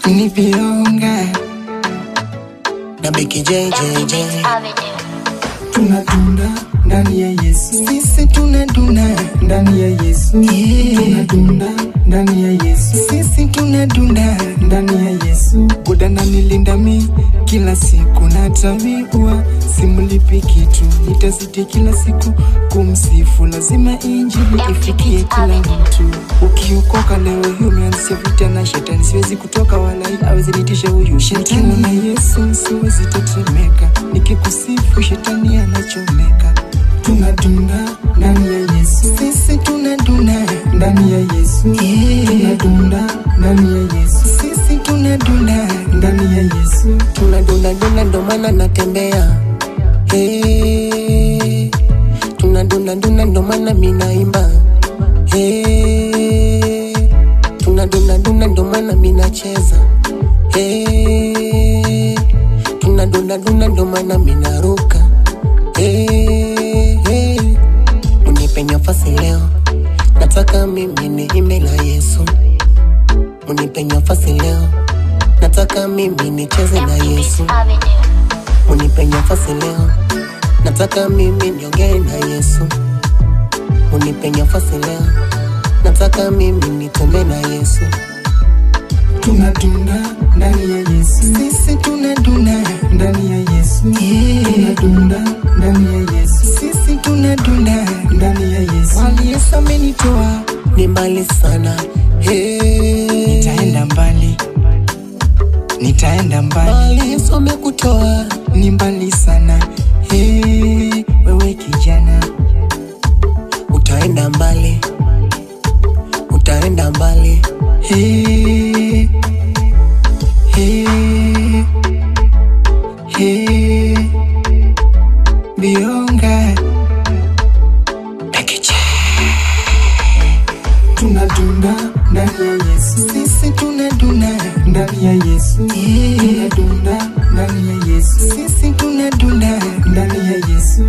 Nipionga na Beki JJJ. Tunadunda ndani ya Yesu. Sisi tunadunda ndani ya Yesu. Tunadunda ndani ya Yesu. Sisi tunadunda ndani ya Yesu. Buda na nilinda mi kila siku na tabiwa, simulipi kitu, nitazidi kila siku kumsifu. Lazima injili ifikie kila mtu. Ukiokoka leo hii umeanzisha vita na shetani, siwezi kutoka wala hawezi nitisha huyu shetani. Na Yesu siwezi tetemeka, nikikusifu shetani anachomeka. Tunadunda ndani ya Yesu. Sisi tunadunda ndani ya Yesu. Tunadunda ndani ya Yesu. Sisi tunadunda ndani ya Yesu. Tunadunda ndo maana natembea. Hey. Tunadunda ndo maana minaimba. Hey. Tunadunda ndo maana minacheza. Hey. Tunadunda ndo maana minaruka. Hey, hey. Munipe nafasi leo, nataka mimi niimbe la Yesu. Munipe nafasi leo, nataka mimi nicheze na Yesu. Munipe nafasi leo, nataka mimi niongee na Yesu. Munipe nafasi leo, nataka mimi nitembe na Yesu. Tunadunda ndani ya Yesu. Sisi tunadunda ndani ya Yesu. Tunadunda ndani ya Yesu. Sisi tunadunda ndani ya Yesu. Wali Yesu amenitoa ni mbali sana. Hey. Nitaenda mbali, nitaenda mbali. Wali Yesu amekutoa ni mbali sana. Hey, wewe kijana, utaenda mbali, utaenda mbali. Hey, hey, hey, Bionga tunadunda ndani ya Yesu. Sisi tunadunda ndani ya Yesu. Tunadunda ndani ya Yesu. Sisi tunadunda ndani ya Yesu.